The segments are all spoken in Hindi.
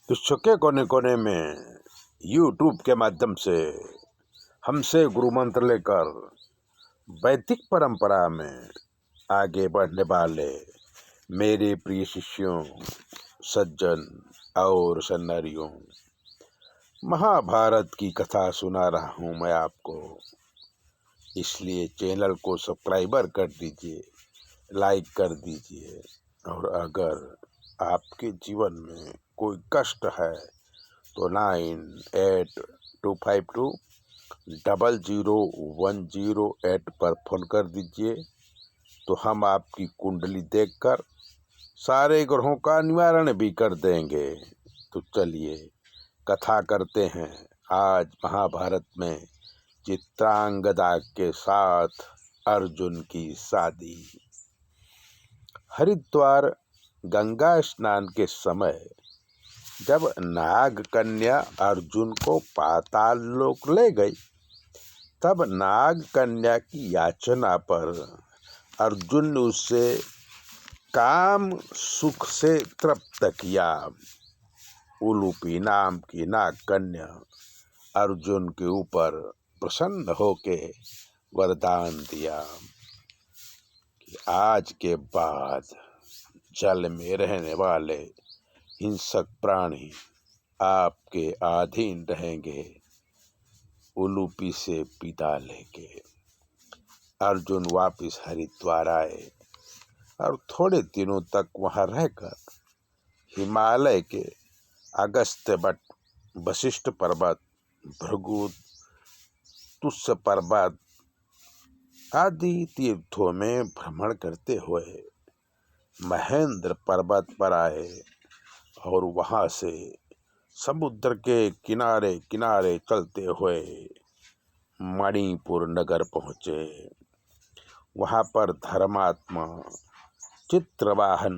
विश्व के कोने कोने में यूट्यूब के माध्यम से हमसे गुरु मंत्र लेकर वैदिक परंपरा में आगे बढ़ने वाले मेरे प्रिय शिष्यों, सज्जन और सन्नरियों, महाभारत की कथा सुना रहा हूँ मैं आपको। इसलिए चैनल को सब्सक्राइबर कर दीजिए, लाइक कर दीजिए। और अगर आपके जीवन में कोई कष्ट है तो 9825200108 पर फ़ोन कर दीजिए, तो हम आपकी कुंडली देखकर सारे ग्रहों का निवारण भी कर देंगे। तो चलिए कथा करते हैं। आज महाभारत में चित्रांगदा के साथ अर्जुन की शादी। हरिद्वार गंगा स्नान के समय जब नाग कन्या अर्जुन को पाताल लोक ले गई, तब नाग कन्या की याचना पर अर्जुन ने उससे काम सुख से तृप्त किया। उलूपी नाम की नाग कन्या अर्जुन के ऊपर प्रसन्न होके वरदान दिया कि आज के बाद जल में रहने वाले हिंसक प्राणी आपके अधीन रहेंगे। उलूपी से विदा लेके अर्जुन वापिस हरिद्वार आए और थोड़े दिनों तक वहां रहकर हिमालय के अगस्त्य बट, वशिष्ठ पर्वत, भृगु, तुस्स पर्वत आदि तीर्थों में भ्रमण करते हुए महेंद्र पर्वत पर आए और वहां से समुद्र के किनारे किनारे चलते हुए मणिपुर नगर पहुँचे। वहाँ पर धर्मात्मा चित्रवाहन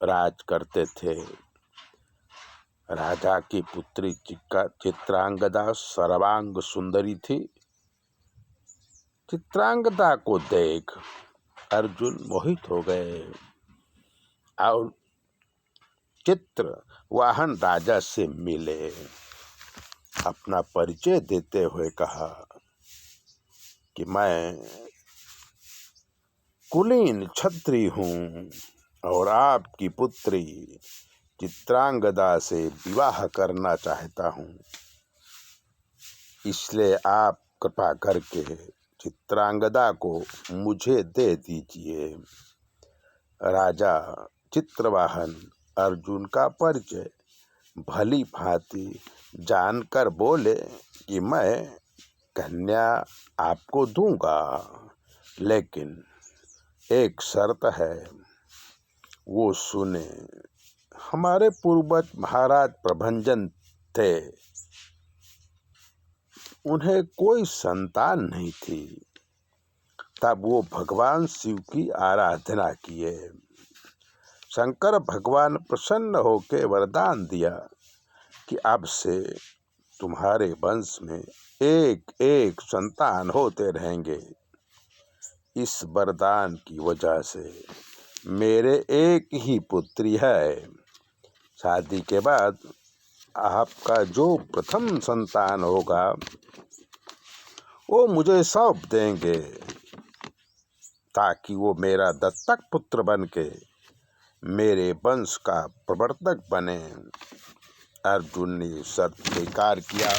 राज करते थे। राजा की पुत्री चित्रांगदा सर्वांग सुंदरी थी। चित्रांगदा को देख अर्जुन मोहित हो गए और चित्रवाहन राजा से मिले। अपना परिचय देते हुए कहा कि मैं कुलीन क्षत्रिय हूँ और आपकी पुत्री चित्रांगदा से विवाह करना चाहता हूँ, इसलिए आप कृपा करके चित्रांगदा को मुझे दे दीजिए। राजा चित्रवाहन अर्जुन का परिचय भली भांति जानकर बोले कि मैं कन्या आपको दूंगा, लेकिन एक शर्त है, वो सुने। हमारे पूर्वज महाराज प्रभंजन थे, उन्हें कोई संतान नहीं थी। तब वो भगवान शिव की आराधना किए। शंकर भगवान प्रसन्न होकर वरदान दिया कि अब से तुम्हारे वंश में एक एक संतान होते रहेंगे। इस वरदान की वजह से मेरे एक ही पुत्री है। शादी के बाद आपका जो प्रथम संतान होगा वो मुझे सौंप देंगे, ताकि वो मेरा दत्तक पुत्र बन के मेरे वंश का प्रवर्तक बने। अर्जुन ने शर्त स्वीकार किया।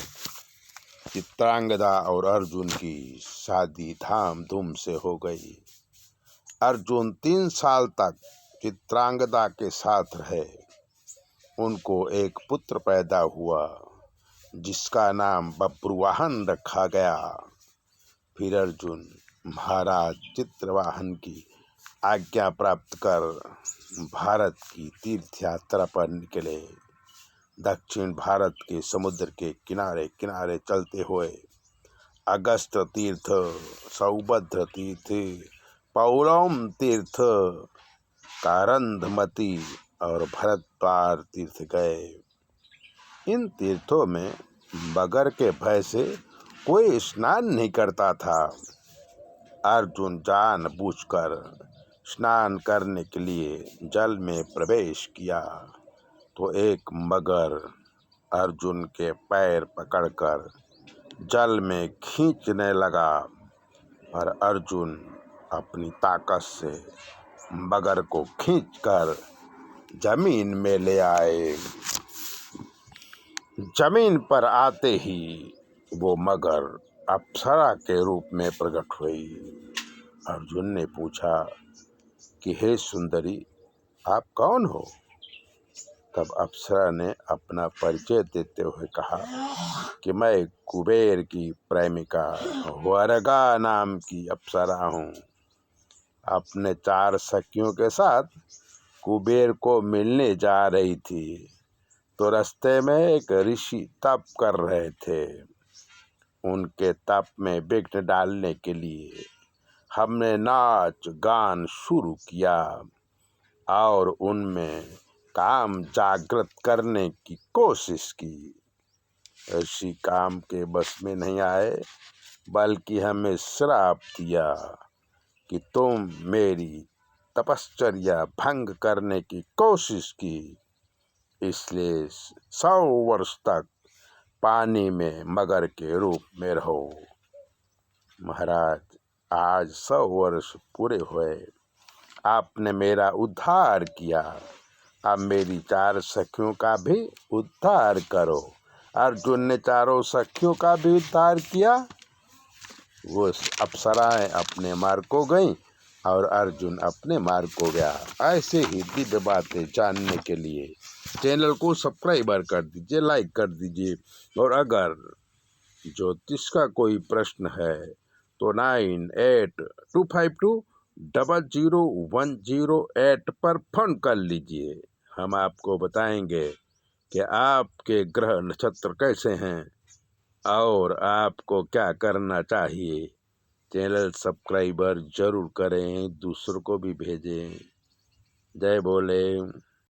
चित्रांगदा और अर्जुन की शादी धामधूम से हो गई। अर्जुन 3 साल तक चित्रांगदा के साथ रहे। उनको एक पुत्र पैदा हुआ जिसका नाम बब्रुवाहन रखा गया। फिर अर्जुन महाराज चित्रवाहन की आज्ञा प्राप्त कर भारत की तीर्थ यात्रा पर निकले। दक्षिण भारत के समुद्र के किनारे किनारे चलते हुए अगस्त तीर्थ, सौभद्र तीर्थ, पौलम तीर्थ, कारंधमती और भरद्वाज तीर्थ गए। इन तीर्थों में बगर के भय से कोई स्नान नहीं करता था। अर्जुन जानबूझकर स्नान करने के लिए जल में प्रवेश किया तो एक मगर अर्जुन के पैर पकड़कर जल में खींचने लगा और अर्जुन अपनी ताकत से मगर को खींचकर जमीन में ले आए। जमीन पर आते ही वो मगर अप्सरा के रूप में प्रकट हुई। अर्जुन ने पूछा कि हे सुंदरी, आप कौन हो? तब अप्सरा ने अपना परिचय देते हुए कहा कि मैं कुबेर की प्रेमिका वर्गा नाम की अप्सरा हूँ। अपने 4 सखियों के साथ कुबेर को मिलने जा रही थी तो रास्ते में एक ऋषि तप कर रहे थे। उनके तप में विघ्न डालने के लिए हमने नाच गान शुरू किया और उनमें काम जागृत करने की कोशिश की। ऋषि काम के बस में नहीं आए बल्कि हमें श्राप दिया कि तुम मेरी तपश्चर्या भंग करने की कोशिश की, इसलिए 100 वर्ष तक पानी में मगर के रूप में रहो। महाराज, आज 100 वर्ष पूरे हुए, आपने मेरा उद्धार किया, अब मेरी 4 सखियों का भी उद्धार करो। अर्जुन ने 4 सखियों का भी उद्धार किया। वो अप्सराएं अपने मार्ग को गईं और अर्जुन अपने मार्ग को गया। ऐसे ही दिव्य बातें जानने के लिए चैनल को सब्सक्राइब कर दीजिए, लाइक कर दीजिए। और अगर ज्योतिष का कोई प्रश्न है तो 9825200108 पर फोन कर लीजिए। हम आपको बताएंगे कि आपके ग्रह नक्षत्र कैसे हैं और आपको क्या करना चाहिए। चैनल सब्सक्राइबर जरूर करें, दूसरों को भी भेजें। जय बोले।